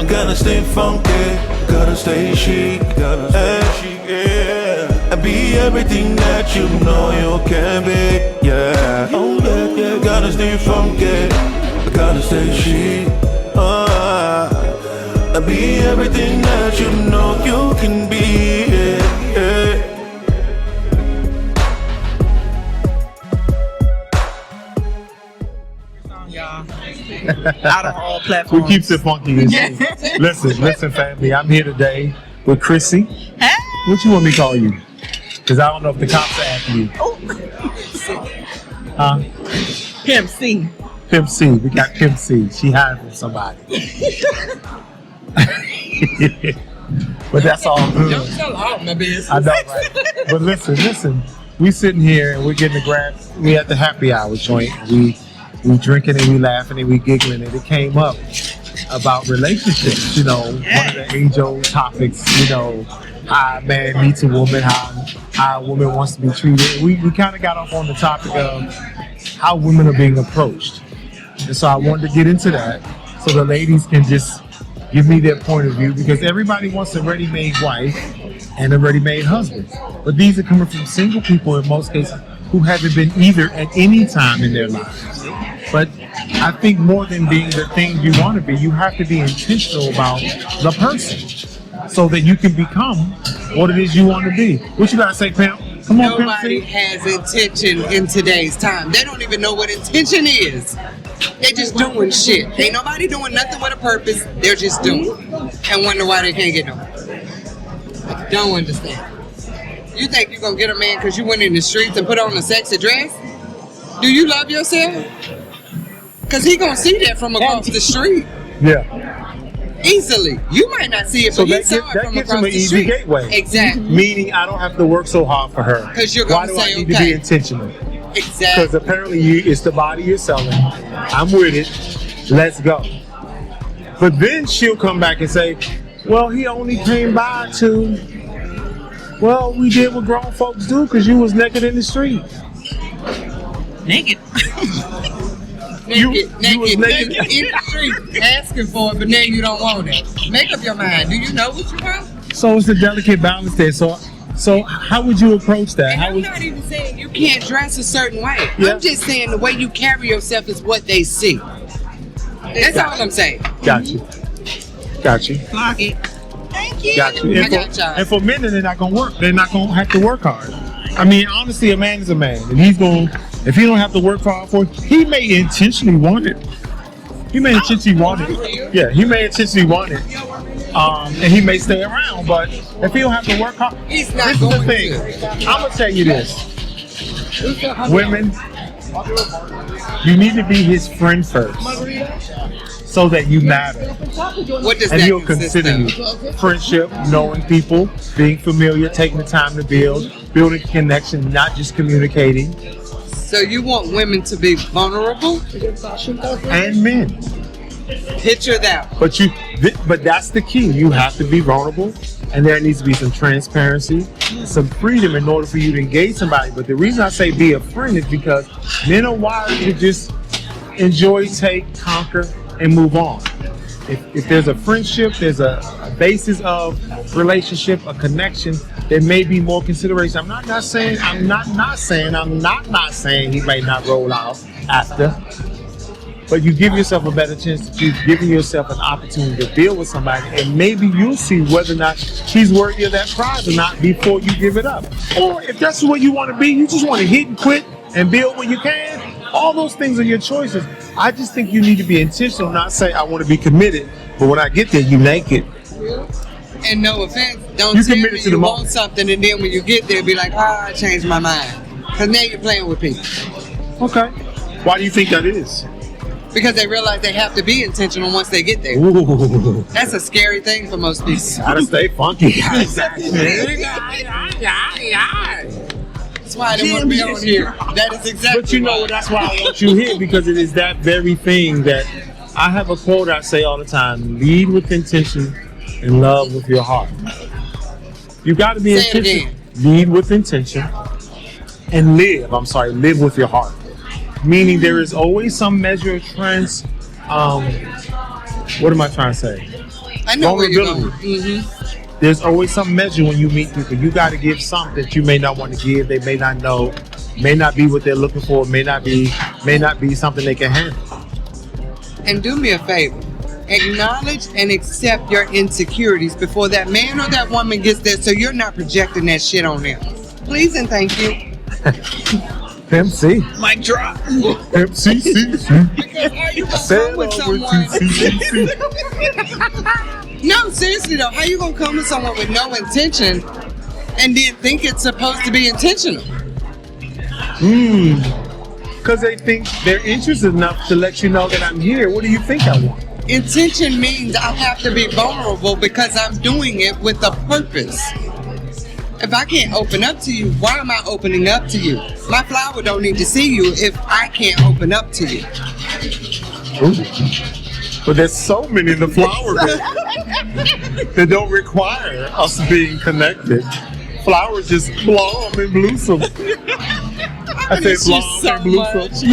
Gotta stay funky, gotta stay chic, yeah. And be everything that you know you can be, yeah. Oh yeah, gotta stay funky, gotta stay chic, and be everything that you know you can be, yeah. Out of all platforms. We keep it funky. Listen, family. I'm here today with Chrissy. Hey. What you want me to call you? Because I don't know if the cops are after you. PIMP-C. PIMP-C. We got PIMP-C. She hiding from somebody. But that's all good. Don't tell all my business. I know, right? But listen. We sitting here and we're getting the grab. We at the happy hour joint. We drinking and we laughing and we giggling, and it came up about relationships, one of the age-old topics, how a man meets a woman, how a woman wants to be treated. We kind of got off on the topic of how women are being approached. And so I wanted to get into that so the ladies can just give me their point of view, because everybody wants a ready-made wife and a ready-made husband. But these are coming from single people in most cases who haven't been either at any time in their lives. But I think more than being the thing you want to be, you have to be intentional about the person so that you can become what it is you want to be. What you got to say, Pimp? Come on, Nobody has intention in today's time. They don't even know what intention is. They just doing shit. Ain't nobody doing nothing with a purpose. They're just doing. And wonder why they can't get no. Don't understand. You think you're going to get a man because you went in the streets and put on a sexy dress? Do you love yourself? Because he going to see that from across the street. Yeah. Easily. You might not see it, So but he that saw it from gets across him an the easy street. gateway. Exactly. Meaning I don't have to work so hard for her. Because you're Why going do to say, I need to be intentional? Exactly. Because apparently it's the body you're selling. I'm with it. Let's go. But then she'll come back and say, well, he only came by to... Well, we did what grown folks do because you was naked in the street. Naked. Naked in the street, asking for it, but now you don't want it. Make up your mind. Do you know what you want? So it's a delicate balance there. So how would you approach that? And I'm not even saying you can't dress a certain way. Yeah. I'm just saying the way you carry yourself is what they see. That's all I'm saying. Got you. Lock it. Thank you. Got you. And for men, they're not gonna work. They're not gonna have to work hard. I mean, honestly, a man is a man, and if he don't have to work hard for it, he may intentionally want it. He may intentionally want it. Yeah, he may intentionally want it. And he may stay around, but if he don't have to work hard, He's not this going is the thing. I'm gonna tell you this. Women, you need to be his friend first, so that you matter. What does And that he'll consist consider of? you. Friendship, knowing people, being familiar, taking the time to building connection, not just communicating. So you want women to be vulnerable? And men. Picture that. But that's the key. You have to be vulnerable, and there needs to be some transparency, some freedom in order for you to engage somebody. But the reason I say be a friend is because men are wired to just enjoy, take, conquer, and move on. If there's a friendship, there's a basis of relationship, a connection, there may be more consideration. I'm not saying he may not roll out after, but you give yourself a better chance to giving yourself an opportunity to build with somebody, and maybe you'll see whether or not she's worthy of that prize or not before you give it up. Or if that's what you want to be, you just want to hit and quit and build when you can. All those things are your choices. I just think you need to be intentional, not say I want to be committed, but when I get there, you naked. And no offense, don't You tell committed me to the you moment. want something and then when you get there, be like, I changed my mind. Because now you're playing with people. Okay. Why do you think that is? Because they realize they have to be intentional once they get there. Ooh. That's a scary thing for most people. Gotta stay funky. That's why I don't want to be on here. That is exactly But you know what? That's why I want you here, because it is that very thing that I have a quote I say all the time: lead with intention and love with your heart. You got to be Say it intentional. again. Lead with intention and live with your heart. Meaning there is always some measure of What am I trying to say? I know where you're going. Vulnerability. There's always some measure when you meet people. You got to give something that you may not want to give. They may not know, may not be what they're looking for, may not be something they can handle. And do me a favor. Acknowledge and accept your insecurities before that man or that woman gets there, so you're not projecting that shit on them. Please and thank you. PIMP-C. Mic drop. PIMP-C. Because how you gonna come with someone? No, seriously though, how you gonna come with someone with no intention and then think it's supposed to be intentional? Because they think they're interested enough to let you know that I'm here. What do you think I want? Intention means I have to be vulnerable because I'm doing it with a purpose. If I can't open up to you, why am I opening up to you? My flower don't need to see you if I can't open up to you. Ooh. But there's so many in the flower bed that don't require us being connected. Flowers just blossom and blossom. I say blossom and blossom.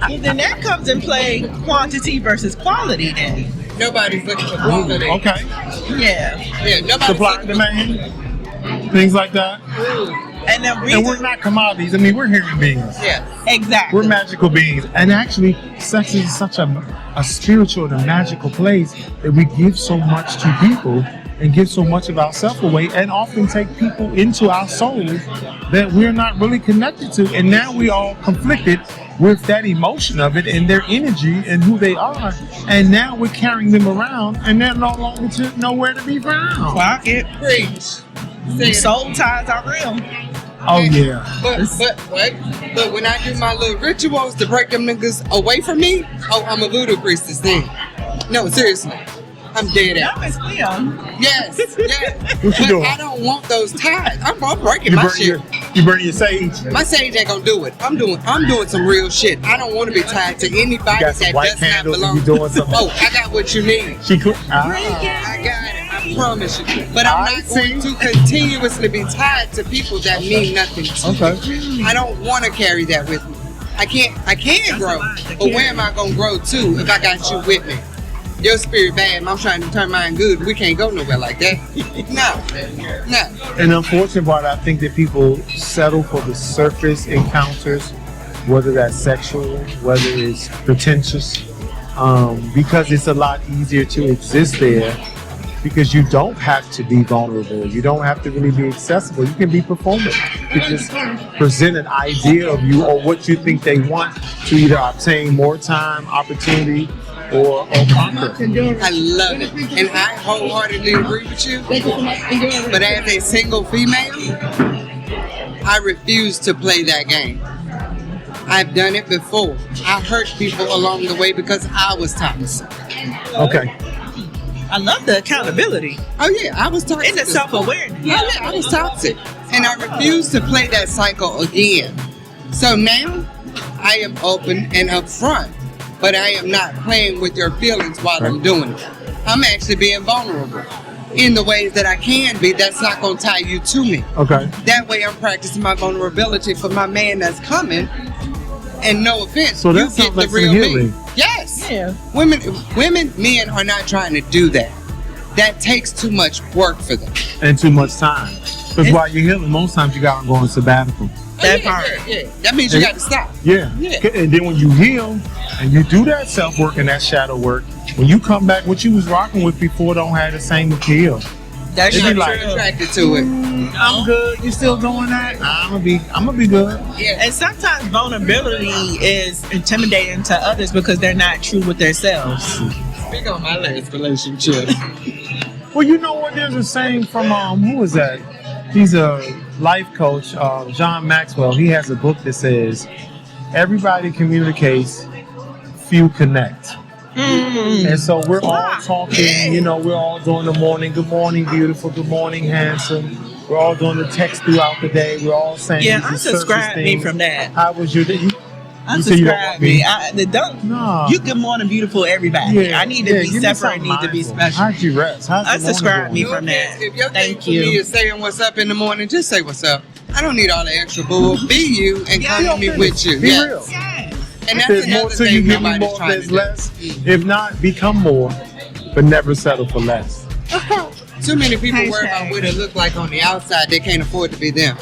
Well, then that comes in play quantity versus quality then. Nobody's looking for quality. Okay. Yeah. Yeah, nobody's Supply looking and demand. Things like that. And the And reason, we're not commodities. I mean, we're human beings. Yeah. exactly. We're magical beings. And actually, sex is such a spiritual and a magical place that we give so much to people and give so much of ourselves away and often take people into our souls that we're not really connected to. And now we all conflicted with that emotion of it and their energy and who they are. And now we're carrying them around and they're no longer nowhere to be found. Clock it. Preach. Say it. Soul ties are real. Oh, yeah. But what? But when I do my little rituals to break them niggas away from me, oh, I'm a voodoo priestess then. No, seriously. I'm dead That at was clear. Yes, yes. What you But doing? I don't want those ties. I'm breaking my shit. You burn your sage. My sage ain't gonna do it. I'm doing some real shit. I don't want to be tied to anybody You got that some white does not candles belong. and you doing something. Oh, I got what you need. She could. I got it. I promise you. But I'm not going to continuously be tied to people that mean nothing to me. Okay. I don't want to carry that with me. I can grow. But where am I going to grow to if I got you with me? Your spirit bad, I'm trying to turn mine good. We can't go nowhere like that. No. And the unfortunate part, I think that people settle for the surface encounters, whether that's sexual, whether it's pretentious, because it's a lot easier to exist there. Because you don't have to be vulnerable. You don't have to really be accessible. You can be performative. You can just present an idea of you or what you think they want to either obtain more time, opportunity, or conquer. I love it. And I wholeheartedly agree with you. But as a single female, I refuse to play that game. I've done it before. I hurt people along the way because I was toxic. Okay. I love the accountability. Oh yeah, I was toxic. It's a self-awareness. Oh yeah, I was toxic. And I refuse to play that cycle again. So now, I am open and upfront. But I am not playing with your feelings while I'm doing it. I'm actually being vulnerable in the ways that I can be. That's not going to tie you to me. Okay. That way I'm practicing my vulnerability for my man that's coming. And no offense, So that you sounds get the like some real healing. me. Yes. Yeah. Men are not trying to do that. That takes too much work for them. And too much time. Because while you're healing, most times you got to go on sabbatical. That yeah, part. Yeah. That means you got to stop. Yeah. Yeah. And then when you heal and you do that self-work and that shadow work, when you come back, what you was rocking with before don't have the same appeal. That's It'd You're be not like, true. attracted to it. I'm good. You still doing that? I'm gonna be good. Yeah. And sometimes vulnerability is intimidating to others because they're not true with themselves. Speak on my last relationship. Well, you know what? There's a saying from who was that? He's a life coach, John Maxwell. He has a book that says, "Everybody communicates, few connect." And so we're all talking, you know, we're all doing the morning, good morning, beautiful, good morning, handsome. We're all doing the text throughout the day. We're all saying, Yeah, these unsubscribe surface me things. from that. How was your day? You say you don't want Unsubscribe me. No. You good morning, beautiful everybody. Yeah, I need to be give me separate. something Need to be mindful. special. How'd you rest? How's the morning Unsubscribe going? me from that. If your thing Thank for me you. is saying what's up in the morning, just say what's up. I don't need all the extra bull. Be you and come to me with you. Be Yes. real. Yes. And If that's there's more another to you, thing give me nobody's more. If trying to there's do. less, if not, become more, but never settle for less. Too many people worry Hashtag. about what it look like on the outside. They can't afford to be them.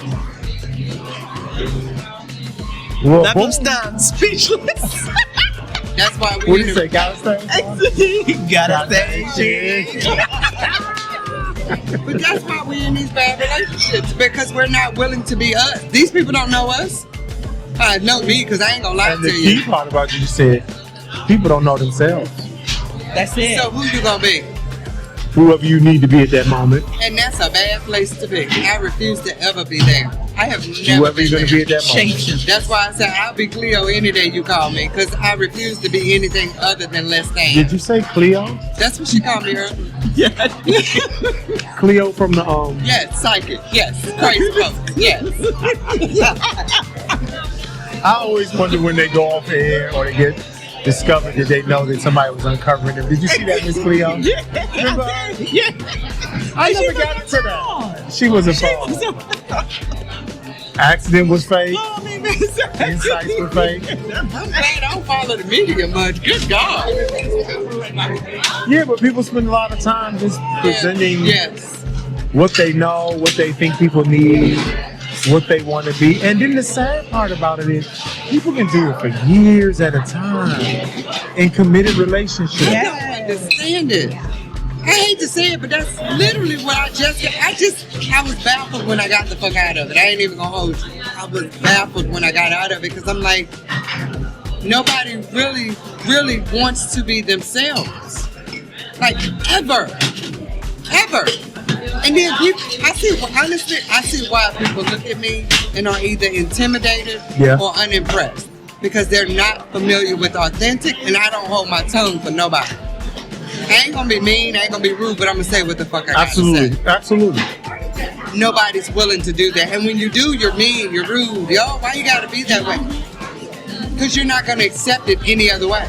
Well, Level boom. stunned, speechless. That's why What we do you say? Gotta stay. Gotta say shit. But that's why we're in these bad relationships, because we're not willing to be us. These people don't know us. Know me, because I ain't gonna lie And to the key you. part about you said, people don't know themselves. That's it. So who you gonna be? Whoever you need to be at that moment. And that's a bad place to be. I refuse to ever be there. I have never Whoever been you're gonna there. be at that moment. Changing. That's why I said I'll be Cleo any day you call me, because I refuse to be anything other than less than. Did you say Cleo? That's what she called me earlier. Yeah. Cleo from the Yes, psychic. Yes, crazy folks. Yes. I always wonder when they go off the air or they get discovered that they know that somebody was uncovering them. Did you see that, Miss Cleo? Remember? I never got into that. She was a fraud. Accident was fake. Insights were fake. I'm glad I don't follow the media much. Good God. Yeah, but people spend a lot of time just presenting Yes. what they know, what they think people need, what they want to be. And then the sad part about it is people can do it for years at a time in committed relationships. I don't understand it. I hate to say it, but that's literally what I was baffled when I got the fuck out of it. I ain't even gonna hold you. I was baffled when I got out of it, because I'm like, nobody really wants to be themselves. Like, ever. And then I see why people look at me and are either intimidated or unimpressed, because they're not familiar with authentic, and I don't hold my tongue for nobody. I ain't gonna be mean, I ain't gonna be rude, but I'm gonna say what the fuck I gotta say. Absolutely. Nobody's willing to do that. And when you do, you're mean, you're rude. Yo, why you gotta be that way? Because you're not gonna accept it any other way.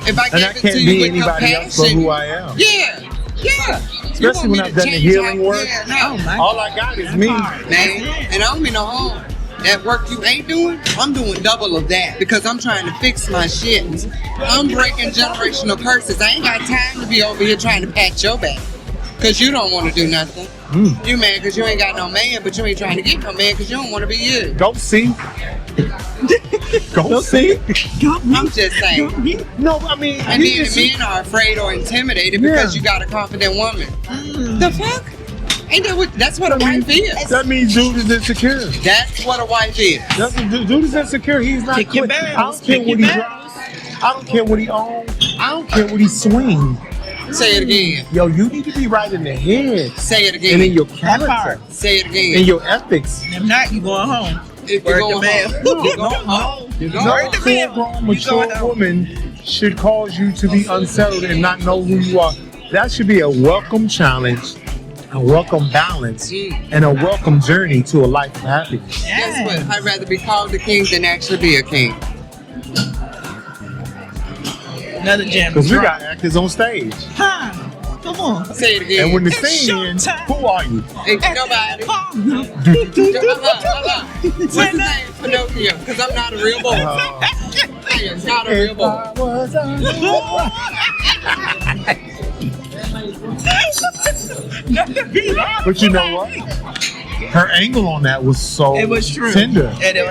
If I And I give it can't to you be with anybody else but compassion, who I am. yeah. Especially when I've done the healing work. Yeah, no. All I got is me. Man, and I don't mean no harm. That work you ain't doing, I'm doing double of that, because I'm trying to fix my shit. I'm breaking generational curses. I ain't got time to be over here trying to pat your back, because you don't want to do nothing. You mad because you ain't got no man, but you ain't trying to get no man because you don't want to be you. Go see. Go see. I'm just saying. No, I mean, And then men are afraid or intimidated because you got a confident woman. The fuck? Ain't that what? That's what a wife is. that means dude is insecure. That's what a wife is. Dude is insecure. He's not Kick your quick. I bells, don't care kick what your he drives. I don't care what he owns. I don't care what he swings. Say it again. Yo, you need to be right in the head. Say it And in again. your character. Say it In again. your ethics. If not, you going home. If Word you're to going mail. home, you're going home. You're going No Word home. to mail. full-grown, You mature going home. woman should cause you to be unsettled and not know who you are. That should be a welcome challenge, a welcome balance, and a welcome journey to a life of happiness. Guess what? I'd rather be called a king than actually be a king. Another gem. Because we got actors on stage. Huh. Come on. Say it again. And when the It's scene ends, showtime. who are you? Ain't nobody. What's his name? Pinocchio. Because I'm not a real boy. I am not a real If boy. I was a- But you know what? Her angle on that was so It was true. tender. And it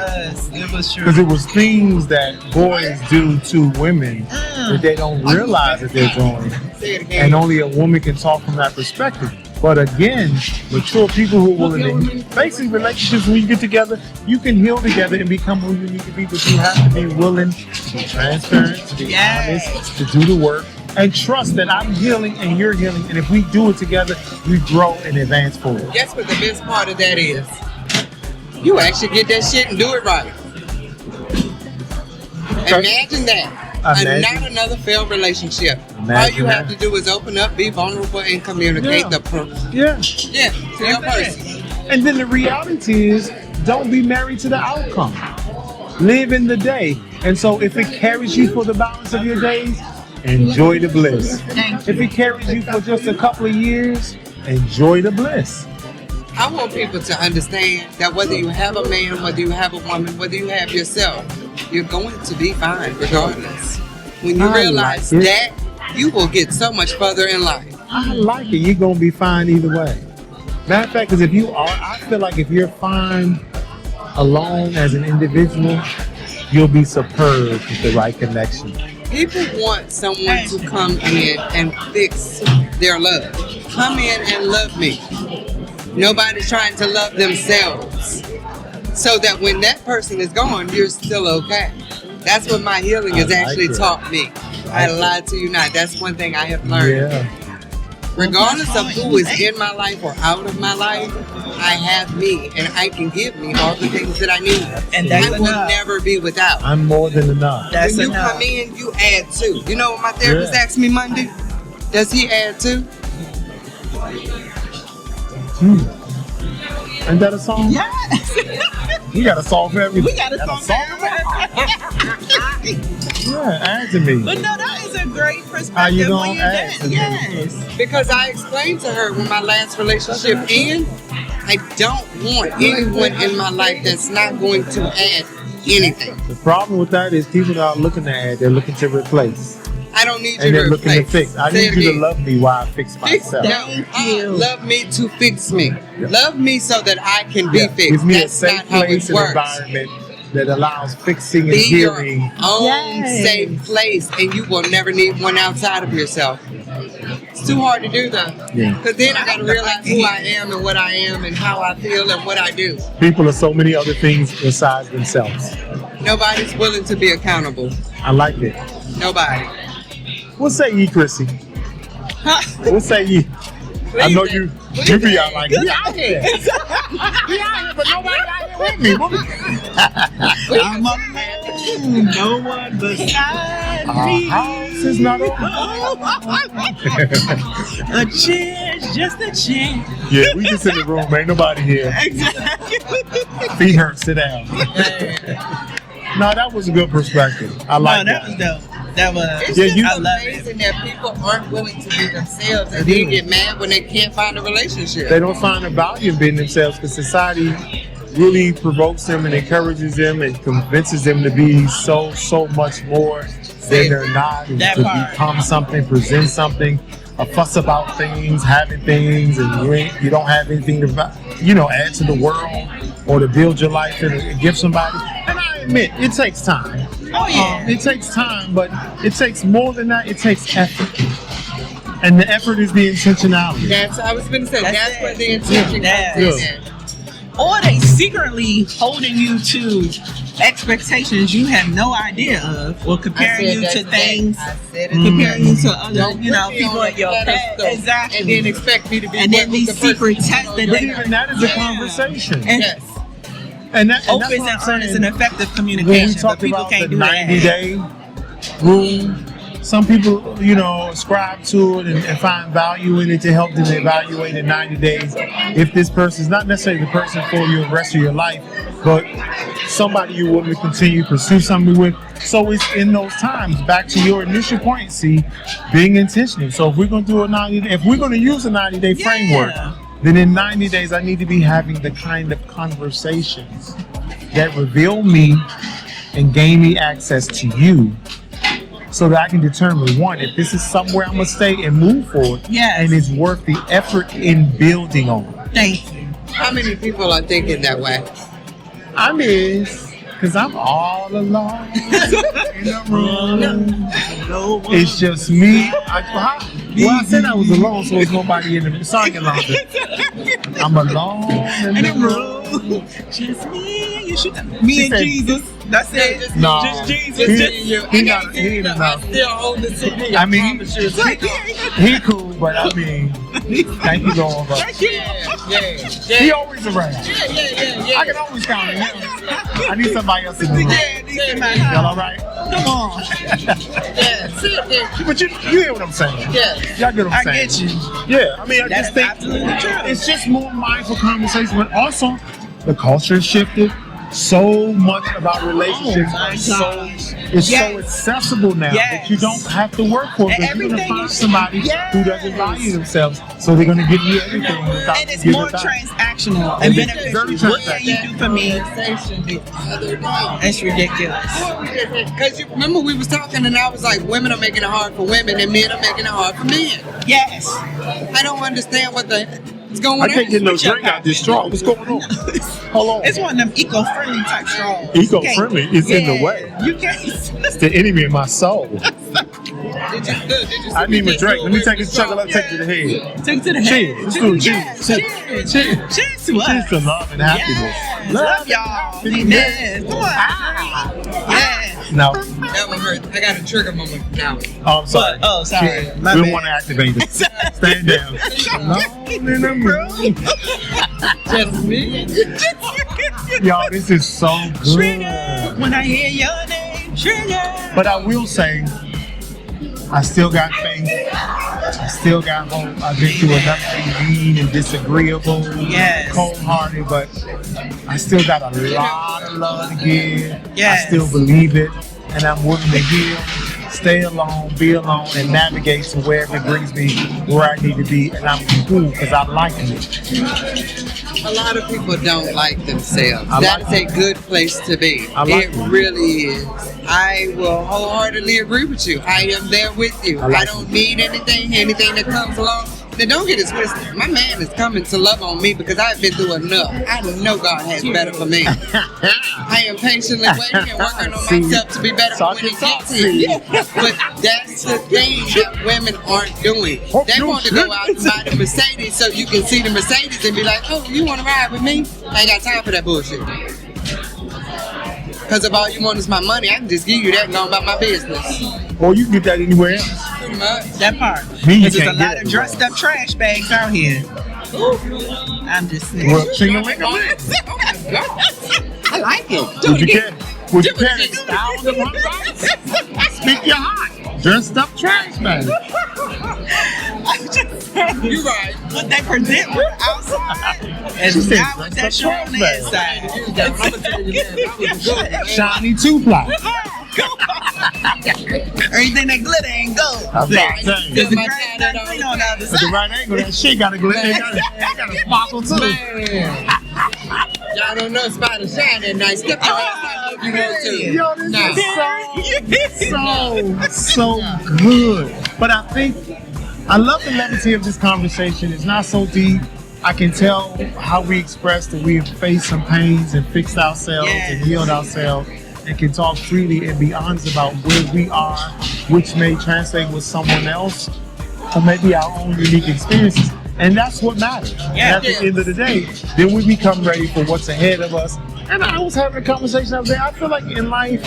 was true. Because it was things that boys do to women that they don't realize that they're doing. Say it again. And only a woman can talk from that perspective. But again, mature people who are willing to, basically relationships, when you get together, you can heal together and become who you need to be, but you have to be willing to be transparent, to be honest, to do the work, and trust that I'm healing and you're healing. And if we do it together, we grow and advance forward. Guess what the best part of that is? You actually get that shit and do it right. Imagine that. Imagine. Not another failed relationship. All Imagine you have that. to do is open up, be vulnerable, and communicate Yeah. to your person. And then the reality is, don't be married to the outcome. Live in the day. And so if it carries you for the balance of your days, enjoy the bliss. If it carries you for just a couple of years, enjoy the bliss. I want people to understand that whether you have a man, whether you have a woman, whether you have yourself, you're going to be fine regardless. When you I realize like it. that, you will get so much further in life. I like it. You're gonna be fine either way. Matter of fact, because if you are, I feel like if you're fine alone as an individual, you'll be superb with the right connection. People want someone to come in and fix their love. Come in and love me. Nobody's trying to love themselves. So that when that person is gone, you're still okay. That's what my healing has actually taught me. I lied to you not. That's one thing I have learned. Yeah. Regardless of who is in my life or out of my life, I have me and I can give me all the things that I need. And that's I will enough. never be without. I'm more than enough. That's When you enough. come in, you add two. You know what my therapist Yeah. asked me Monday? Does he add two? Ain't that a song? Yes. We got a song for everything. We got a song for Yeah, add to me. But no, that is a great perspective. How you when gonna you ask? did. Yes. Because I explained to her when my last relationship ended, I don't want anyone in my life that's not going to add anything. The problem with that is people are looking to add, they're looking to replace. I don't need you And to they're looking to replace. fix. I Say need it you to again. love me while I fix Fix myself. Thank you. Love me to fix me. Love me so that I can be Yeah. fixed. Gives me That's a safe not how place it and works. environment that allows fixing and Be your healing. own Yes. safe place, and you will never need one outside of yourself. It's too hard to do though. Yeah. Because then I got to realize who I am and what I am and how I feel and what I do. People are so many other things besides themselves. Nobody's willing to be accountable. I like it. Nobody. What say ye, Chrissy? What say ye? I know you be out like we out here. We out here, but nobody out here with me. I'm alone. No one beside me. House is not open. A chance, just a chance. Yeah, we just in the room. Ain't nobody here. Exactly. Feet hurt. Sit down. No, that was a good perspective. I like that was dope. That was. It's Yeah, just you- I love it. amazing that people aren't willing to be themselves and then get mad when they can't find a relationship. They don't find a value in being themselves because society really provokes them and encourages them and convinces them to be so much more than they're not, and That to part. become something, present something, a fuss about things, having things, and you don't have anything to add to the world or to build your life and give somebody. And I admit, it takes time. Oh yeah. It takes time, but it takes more than that. It takes effort. And the effort is the intentionality. I was going to say, That's that's it. where the intention Yeah. comes Yeah. in. Or they secretly holding you to expectations you have no idea of, or comparing you to things, comparing you to other, people at your past. Exactly. And then expect me to be And then these the person secret you tests know that But they- even that is a conversation. And Yes. And that's open what and I'm honest saying. and effective When we communication, but talk people about can't the do 90-day rule, some people, ascribe to it and find value in it to help them evaluate in 90 days if this person is not necessarily the person for you the rest of your life, but somebody you want to continue to pursue something with. So it's in those times, back to your initial point, being intentional. So if we're going to do if we're going to use a 90-day Yeah. framework, then in 90 days, I need to be having the kind of conversations that reveal me and gain me access to you so that I can determine, one, if this is somewhere I'm going to stay and move forward, Yes. and it's worth the effort in building on. Thank you. How many people are thinking that way? I'm because I'm all alone in the room. No one. It's just me. I said I was alone, so there's nobody in the singing lounge. I'm alone in the room. Just me and you. Me and said- Jesus. That's it. No. Just Jesus. He- Just he ain't I enough. still hold the CD. I mean, promise you. he cool, but I mean, thank you, Lord. But he always around. Yeah. I can always count on him. I need somebody else to do it. Y'all all right? Come on. Yeah. But you hear what I'm saying? Yeah. Y'all get what I I'm saying? get you. Yeah, I mean, I That just is think absolutely true. it's just more mindful conversation, but also the culture has shifted. so much about relationships. So accessible now that you don't have to work for it. You're going to find somebody who doesn't value themselves, so they're going to give you everything without and it's more transactional and beneficial. What can you do for me? That's ridiculous. Because you remember we was talking and I was like, women are making it hard for women and men are making it hard for men. Yes. I don't understand what is going on. I can't get no drink out this straw. What's going on? Hold on. It's one of them eco-friendly type straws. Eco-friendly is in the way. You can't. It's the enemy of my soul. I need my drink. Let me take a chocolate. Take it to the head. Take it to the head. Cheers. Let's do cheers. Cheers to us. Cheers to love and happiness. Yes. Love y'all. Amen. Come on. Yes. No. That one hurt. I got a trigger moment now. Oh, I'm sorry. Oh, sorry. We don't want to activate it. Stand down. Just me. Y'all, this is so good. Trigger. When I hear your name, trigger. But I will say, I still got faith. I still got hope. I've been through enough to be mean and disagreeable, cold-hearted, but I still got a lot of love to give. Yes. I still believe it, and I'm willing to heal, stay alone, be alone, and navigate to wherever it brings me where I need to be, and I'm cool because I like it. A lot of people don't like themselves. That's a good place to be. It really is. I will wholeheartedly agree with you. I am there with you. I don't need anything that comes along. Then don't get it twisted. My man is coming to love on me because I've been through enough. I know God has better for me. I am patiently waiting and working on myself to be better when it gets here. But that's the thing that women aren't doing. They want to go out and buy the Mercedes so you can see the Mercedes and be like, oh, you want to ride with me? I ain't got time for that bullshit. Because if all you want is my money, I can just give you that and go about my business. Or you can get that anywhere else. Pretty much. That part. Because there's a lot of dressed up trash bags out here. I'm just saying. Well, sing-a-ling-a-ling. Oh my God. I like it. Would you care to style them up? Speak your heart. Dressed up trash bag. I'm just saying. You're right. What they present on the outside and not what they show on the inside. I'm going to tell you that. That was good. Shiny 2-ply. Anything that glitter ain't gold. I'm not saying. There's a grain that clean on the other At the side. right angle, that shit got to glitter. It got to sparkle too. Man. Y'all don't know Spider Shine that night. Step your ass up if you want to. Yo, this is so good. But I think, I love the levity of this conversation. It's not so deep. I can tell how we express that we have faced some pains and fixed ourselves and healed ourselves, and can talk freely and be honest about where we are, which may translate with someone else, or maybe our own unique experiences. And that's what matters. And at the end of the day, then we become ready for what's ahead of us. And I was having a conversation the other day. I feel like in life,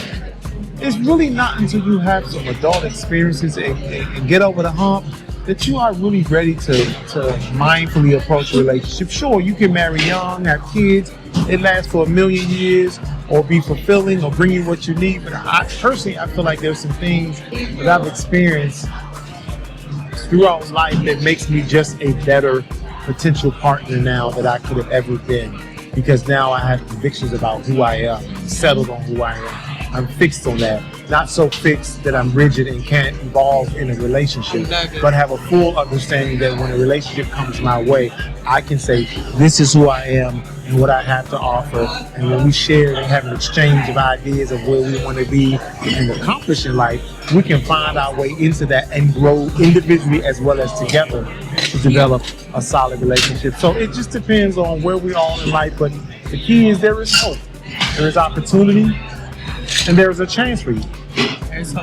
it's really not until you have some adult experiences and get over the hump that you are really ready to mindfully approach a relationship. Sure, you can marry young, have kids, it lasts for 1,000,000 years, or be fulfilling, or bring you what you need. But I personally, I feel like there's some things that I've experienced throughout life that makes me just a better potential partner now that I could have ever been. Because now I have convictions about who I am, settled on who I am. I'm fixed on that. Not so fixed that I'm rigid and can't evolve in a relationship, but have a full understanding that when a relationship comes my way, I can say, this is who I am and what I have to offer. And when we share and have an exchange of ideas of where we want to be and accomplish in life, we can find our way into that and grow individually as well as together to develop a solid relationship. So it just depends on where we are in life, but the key is there is hope, there is opportunity, and there is a chance for you.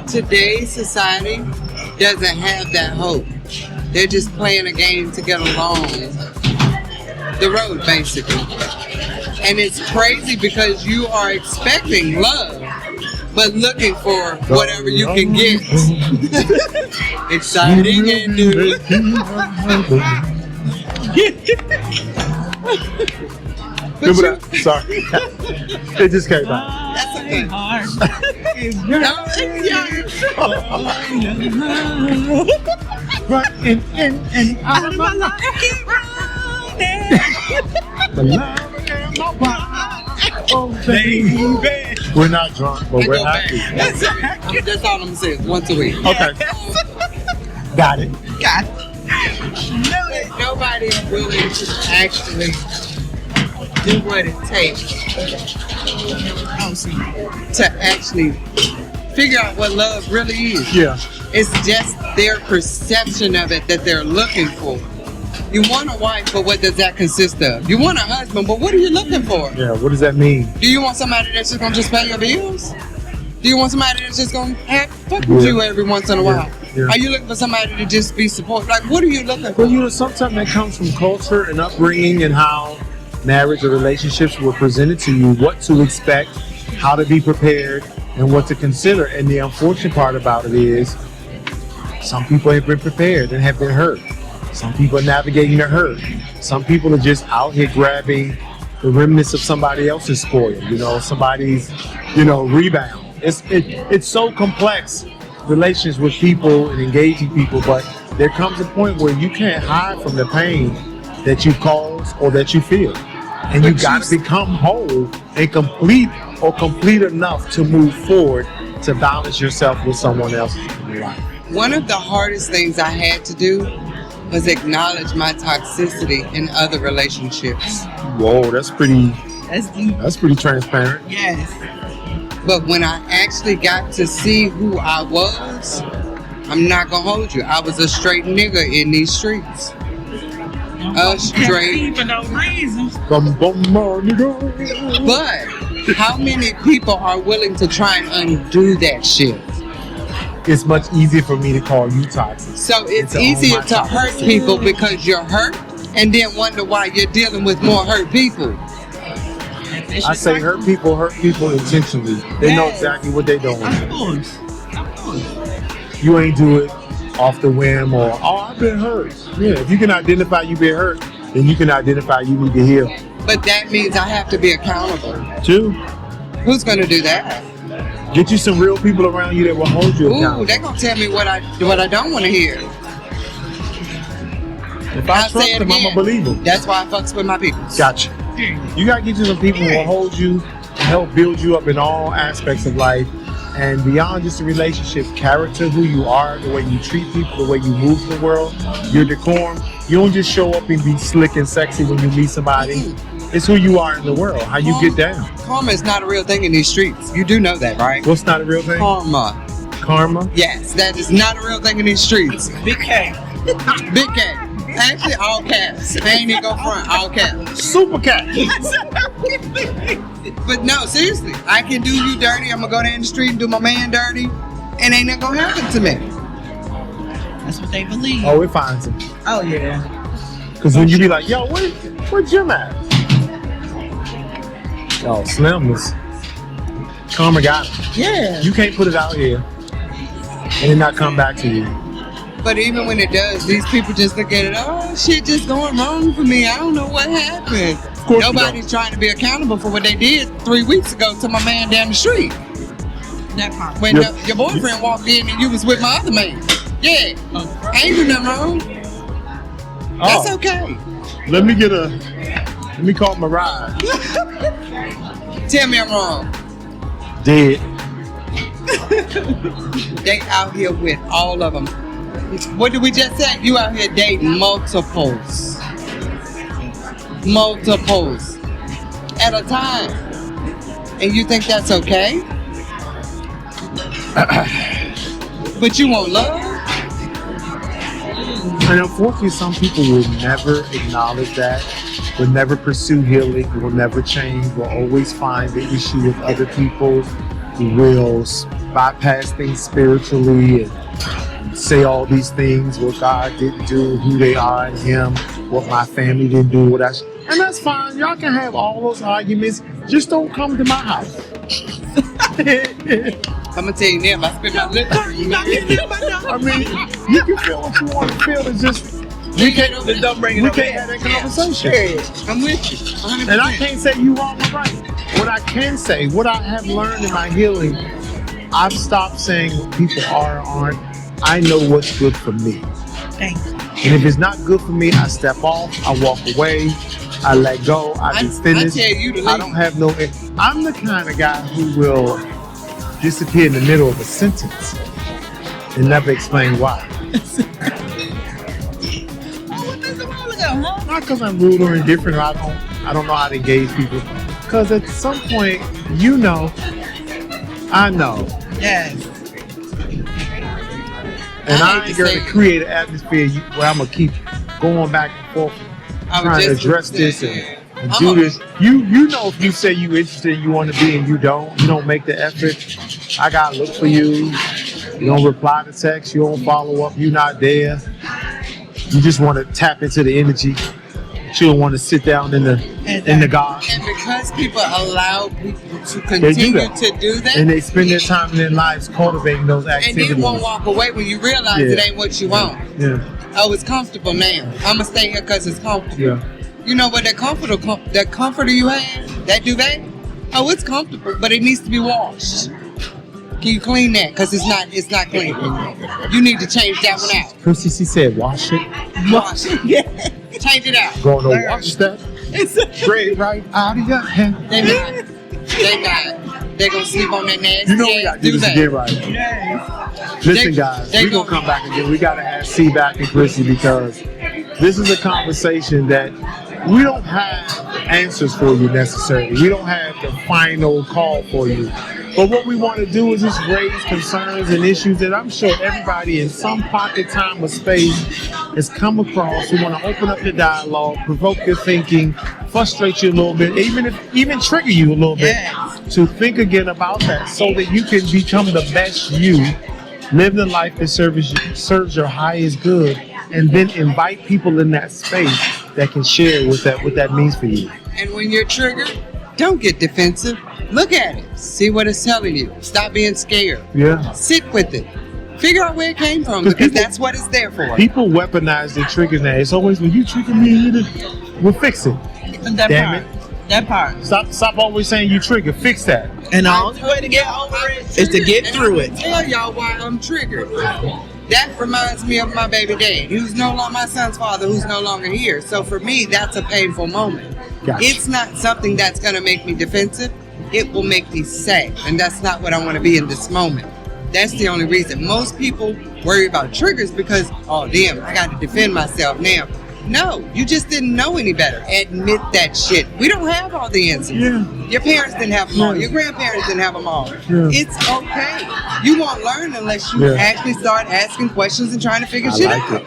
Today's society doesn't have that hope. They're just playing a game to get along the road, basically. And it's crazy because you are expecting love, but looking for whatever you can get. Exciting and new. Sorry. It just came out. That's okay. But in out of my life, the love of my life. Oh, baby. We're not drunk, but we're happy. That's all I'm saying. Once a week. Okay. Got it. God. Nobody's willing to actually do what it takes to actually figure out what love really is. Yeah. It's just their perception of it that they're looking for. You want a wife, but what does that consist of? You want a husband, but what are you looking for? Yeah, what does that mean? Do you want somebody that's just gonna just pay your bills? Do you want somebody that's just gonna fuck with you every once in a while? Yeah. Are you looking for somebody to just be supportive? Like, what are you looking for? Well, you know, sometimes that comes from culture and upbringing and how marriage or relationships were presented to you, what to expect, how to be prepared, and what to consider. And the unfortunate part about it is some people have been prepared and have been hurt. Some people are navigating the hurt. Some people are just out here grabbing the remnants of somebody else's spoil, you know, somebody's, rebound. It's so complex, relations with people and engaging people, but there comes a point where you can't hide from the pain that you cause or that you feel. And you got to become whole and complete enough to move forward to balance yourself with someone else's life. One of the hardest things I had to do was acknowledge my toxicity in other relationships. Whoa, that's pretty deep. That's pretty transparent. Yes. But when I actually got to see who I was, I'm not gonna hold you. I was a straight nigga in these streets. A straight. For no reason. But how many people are willing to try and undo that shit? It's much easier for me to call you toxic. So it's easier to hurt people because you're hurt and then wonder why you're dealing with more hurt people. I say hurt people intentionally. They know exactly what they're doing. Of course. You ain't do it off the whim or, I've been hurt. Yeah, if you can identify you've been hurt, then you can identify you need to heal. But that means I have to be accountable. Too. Who's going to do that? Get you some real people around you that will hold you accountable. Ooh, they're going to tell me what I don't want to hear. If I trust them, I'm going to believe them. That's why I fucks with my people. Gotcha. You got to get you some people who will hold you, help build you up in all aspects of life. And beyond just a relationship, character, who you are, the way you treat people, the way you move in the world, your decorum. You don't just show up and be slick and sexy when you meet somebody. It's who you are in the world, how you get down. Karma is not a real thing in these streets. You do know that, right? What's not a real thing? Karma? Yes, that is not a real thing in these streets. Big K. Big K. Actually, all caps. I ain't even go front, all caps. Super cat. But no, seriously, I can do you dirty. I'm gonna go down the street and do my man dirty, and ain't nothing gonna happen to me. That's what they believe. Oh, it finds him. Oh, yeah. Because when you be like, yo, where Jim at? Oh, Slim was. Karma got him. Yeah. You can't put it out here and it not come back to you. But even when it does, these people just look at it, oh, shit just going wrong for me. I don't know what happened. Nobody's trying to be accountable for what they did 3 weeks ago to my man down the street. That part. When your boyfriend walked in and you was with my other man. Yeah. I ain't do nothing wrong. That's okay. Let me call my ride. Tell me I'm wrong. Dead. They out here with all of them. What did we just say? You out here dating multiples at a time, and you think that's okay? But you want love? And unfortunately, some people will never acknowledge that, will never pursue healing, will never change, will always find the issue with other people, will bypass things spiritually and say all these things, what God didn't do, who they are in Him, what my family didn't do, and that's fine. Y'all can have all those arguments. Just don't come to my house. I'm gonna tell you now, if I spit my lips, I mean, you can feel what you want to feel. It's just we can't have that conversation. Yeah, I'm with you. 100%. And I can't say you wrong or right. What I can say, what I have learned in my healing, I've stopped saying what people are or aren't. I know what's good for me. Thank you. And if it's not good for me, I step off, I walk away, I let go, I be finished. I tell you to leave. I don't have no. I'm the kind of guy who will disappear in the middle of a sentence and never explain why. Not because I'm rude or indifferent, or I don't know how to engage people. Because at some point, you know, I know. Yes. And I ain't going to create an atmosphere where I'm going to keep going back and forth trying to address this and do this. You know, if you say you're interested and you want to be and you don't make the effort, I got to look for you. You don't reply to text, you don't follow up, you're not there. You just want to tap into the energy. You don't want to sit down in the garden. And because people allow people to continue to do that, and they spend their time in their lives cultivating those activities. And then won't walk away when you realize it ain't what you want. Yeah. Oh, it's comfortable now. I'm gonna stay here because it's comfortable. Yeah. You know what that comforter you have, that duvet? Oh, it's comfortable, but it needs to be washed. Can you clean that? Because it's not clean. You need to change that one out. Chrissy, she said, wash it. Wash it. Yeah. Change it out. Going to wash that. Straight right out of your hand. They not. They're going to sleep on that nasty. You know we got to do this again right. Listen, guys, we're going to come back again. We got to ask C back and Chrissy because this is a conversation that we don't have answers for you necessarily. We don't have the final call for you. But what we want to do is just raise concerns and issues that I'm sure everybody in some pocket, time, or space has come across. We want to open up the dialogue, provoke your thinking, frustrate you a little bit, even trigger you a little bit to think again about that so that you can become the best you, live the life that serves your highest good, and then invite people in that space that can share what that means for you. And when you're triggered, don't get defensive. Look at it. See what it's telling you. Stop being scared. Yeah. Sit with it. Figure out where it came from because that's what it's there for. People weaponize their triggers now. It's always when you trigger me, we'll fix it. That part. Stop always saying you trigger. Fix that. And the only way to get over it is to get through it. Tell y'all why I'm triggered. That reminds me of my baby dad, who's no longer my son's father, who's no longer here. So for me, that's a painful moment. Gotcha. It's not something that's going to make me defensive. It will make me sad, and that's not what I want to be in this moment. That's the only reason. Most people worry about triggers because, oh damn, I got to defend myself now. No, you just didn't know any better. Admit that shit. We don't have all the answers. Yeah. Your parents didn't have them all. Your grandparents didn't have them all. Yeah. It's okay. You won't learn unless you actually start asking questions and trying to figure shit out.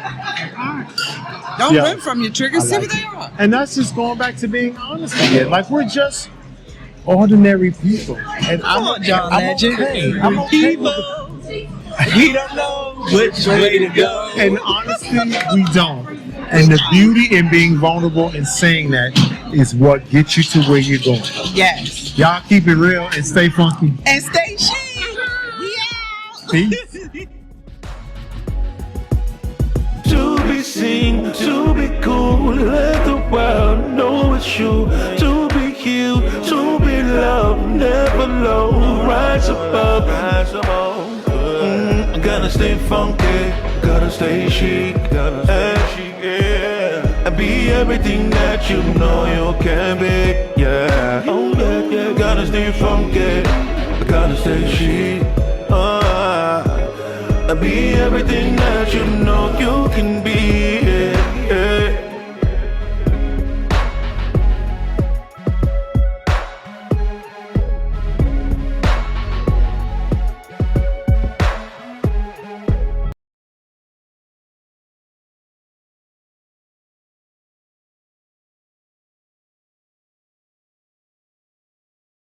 Don't run from your triggers. See what they are. And that's just going back to being honest again. Like, we're just ordinary people. And I'm okay. People, we don't know which way to go. And honestly, we don't. And the beauty in being vulnerable and saying that is what gets you to where you're going. Yes. Y'all keep it real and stay funky. And stay chic. We out. Peace. To be seen, to be cool, let the world know it's you. To be healed, to be loved, never low, rise above, rise above. Gotta stay funky, gotta stay chic, yeah. And be everything that you know you can be, yeah. Oh yeah, gotta stay funky, gotta stay chic, and be everything that you know you can be, yeah.